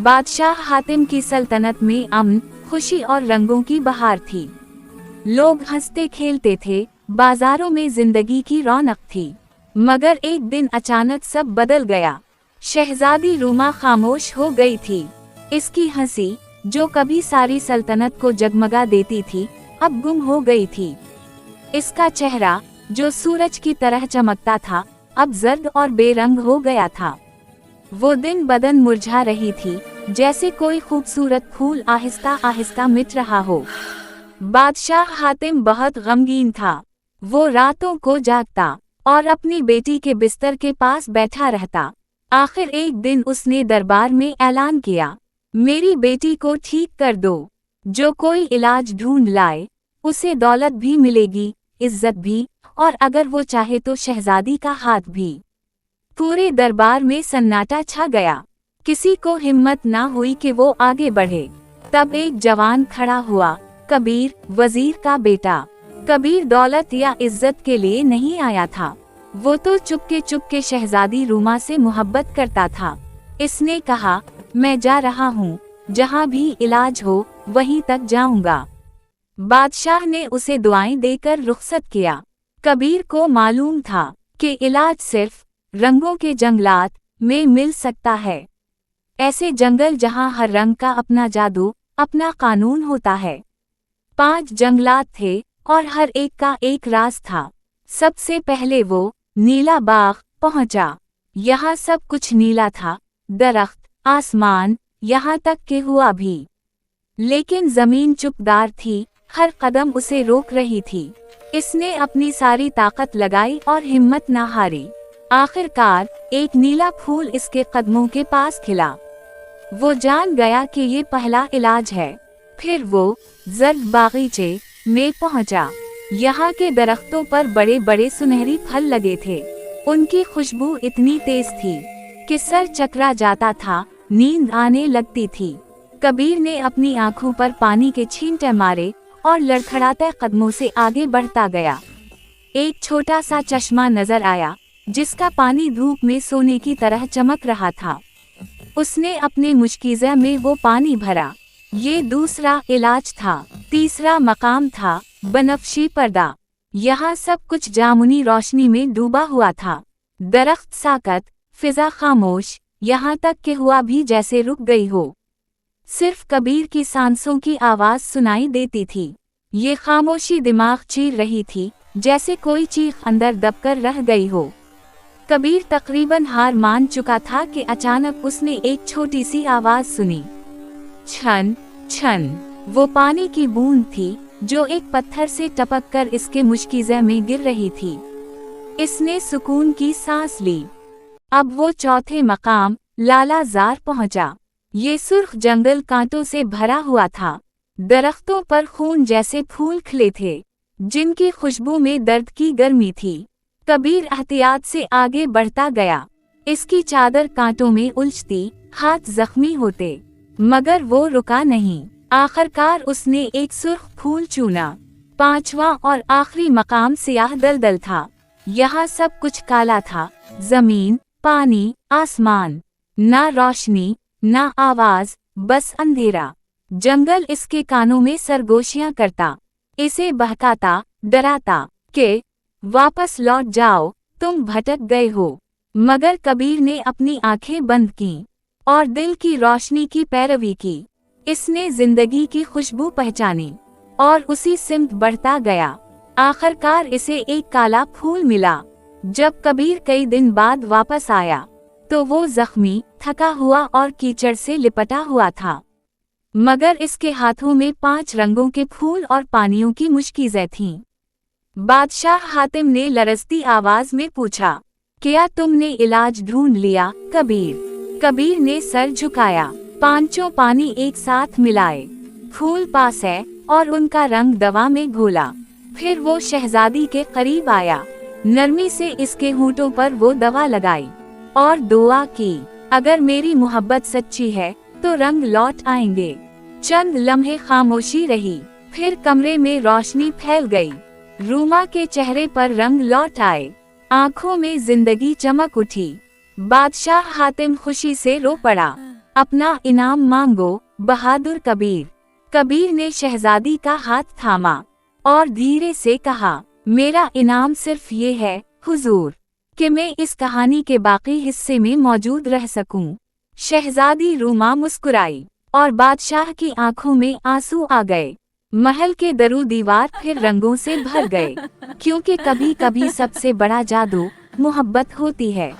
बादशाह हातिम की सल्तनत में अमन, खुशी और रंगों की बहार थी। लोग हंसते खेलते थे, बाजारों में जिंदगी की रौनक थी। मगर एक दिन अचानक सब बदल गया। शहजादी रूमा खामोश हो गई थी। इसकी हंसी, जो कभी सारी सल्तनत को जगमगा देती थी, अब गुम हो गई थी। इसका चेहरा, जो सूरज की तरह चमकता था, अब जर्द और बेरंग हो गया था। वो दिन बदन मुरझा रही थी, जैसे कोई खूबसूरत फूल आहिस्ता आहिस्ता मिट रहा हो। बादशाह हातिम बहुत गमगीन था। वो रातों को जागता और अपनी बेटी के बिस्तर के पास बैठा रहता। आखिर एक दिन उसने दरबार में ऐलान किया, मेरी बेटी को ठीक कर दो। जो कोई इलाज ढूंढ लाए, उसे दौलत भी मिलेगी, इज्जत भी, और अगर वो चाहे तो शहजादी का हाथ भी। पूरे दरबार में सन्नाटा छा गया। किसी को हिम्मत ना हुई कि वो आगे बढ़े। तब एक जवान खड़ा हुआ, कबीर, वजीर का बेटा। कबीर दौलत या इज्जत के लिए नहीं आया था। वो तो चुपके शहजादी रूमा से मोहब्बत करता था। इसने कहा, मैं जा रहा हूँ, जहाँ भी इलाज हो वहीं तक जाऊंगा। बादशाह ने उसे दुआएं देकर रुखसत किया। कबीर को मालूम था कि इलाज सिर्फ रंगों के जंगलात में मिल सकता है। ऐसे जंगल जहाँ हर रंग का अपना जादू, अपना कानून होता है। 5 जंगलात थे और हर एक का एक राज था। सबसे पहले वो नीला बाग पहुंचा। यहाँ सब कुछ नीला था, दरख्त, आसमान, यहाँ तक कि हवा भी। लेकिन जमीन चुपदार थी, हर कदम उसे रोक रही थी। इसने अपनी सारी ताकत लगाई और हिम्मत न हारी। आखिरकार एक नीला फूल इसके कदमों के पास खिला। वो जान गया कि ये पहला इलाज है। फिर वो जर्द बागीचे में पहुंचा। यहाँ के दरख्तों पर बड़े बड़े सुनहरी फल लगे थे। उनकी खुशबू इतनी तेज थी कि सर चकरा जाता था, नींद आने लगती थी। कबीर ने अपनी आंखों पर पानी के छींटे मारे और लड़खड़ाते कदमों से आगे बढ़ता गया। एक छोटा सा चश्मा नजर आया, जिसका पानी धूप में सोने की तरह चमक रहा था। उसने अपने मुश्किज़े में वो पानी भरा। ये दूसरा इलाज था। तीसरा मकाम था बनफशी पर्दा। यहाँ सब कुछ जामुनी रोशनी में डूबा हुआ था। दरख्त साकत, फिजा खामोश, यहाँ तक कि हवा भी जैसे रुक गई हो। सिर्फ कबीर की सांसों की आवाज सुनाई देती थी। ये खामोशी दिमाग चीर रही थी, जैसे कोई चीख अंदर दबकर रह गई हो। कबीर तकरीबन हार मान चुका था कि अचानक उसने एक छोटी सी आवाज सुनी। छन छन। वो पानी की बूंद थी, जो एक पत्थर से टपककर इसके मुश्किज़े में गिर रही थी। इसने सुकून की सांस ली। अब वो चौथे मकाम लालाजार पहुंचा। ये सुर्ख जंगल कांटों से भरा हुआ था। दरख्तों पर खून जैसे फूल खिले थे, जिनकी खुशबू में दर्द की गर्मी थी। कबीर एहतियात से आगे बढ़ता गया। इसकी चादर कांटों में उलझती, हाथ जख्मी होते, मगर वो रुका नहीं। आखिरकार उसने एक सुर्ख फूल चुना। 5वां और आखिरी मकाम सियाह दलदल था। यहाँ सब कुछ काला था, जमीन, पानी, आसमान। ना रोशनी, ना आवाज, बस अंधेरा। जंगल इसके कानों में सरगोशियां करता, इसे बहकाता, डराता कि वापस लौट जाओ, तुम भटक गए हो। मगर कबीर ने अपनी आंखें बंद की और दिल की रोशनी की पैरवी की। इसने जिंदगी की खुशबू पहचानी और उसी सिमत बढ़ता गया। आखिरकार इसे एक काला फूल मिला। जब कबीर कई दिन बाद वापस आया, तो वो जख्मी, थका हुआ और कीचड़ से लिपटा हुआ था। मगर इसके हाथों में 5 रंगों के फूल और पानियों की मुश्किज़ें थीं। बादशाह हातिम ने लरजती आवाज में पूछा, क्या तुमने इलाज ढूंढ लिया कबीर? कबीर ने सर झुकाया। 5 पानी एक साथ मिलाए, फूल पास है और उनका रंग दवा में घोला। फिर वो शहजादी के करीब आया। नरमी से इसके होंठों पर वो दवा लगाई और दुआ की, अगर मेरी मोहब्बत सच्ची है तो रंग लौट आएंगे। चंद लम्हे खामोशी रही, फिर कमरे में रोशनी फैल गई। रूमा के चेहरे पर रंग लौट आए, आंखों में जिंदगी चमक उठी। बादशाह हातिम खुशी से रो पड़ा। अपना इनाम मांगो, बहादुर कबीर। कबीर ने शहजादी का हाथ थामा और धीरे से कहा, मेरा इनाम सिर्फ ये है हुजूर, कि मैं इस कहानी के बाकी हिस्से में मौजूद रह सकूं। शहजादी रूमा मुस्कुराई और बादशाह की आंखों में आंसू आ गए। महल के दरो दीवार फिर रंगों से भर गए, क्योंकि कभी कभी सबसे बड़ा जादू मोहब्बत होती है।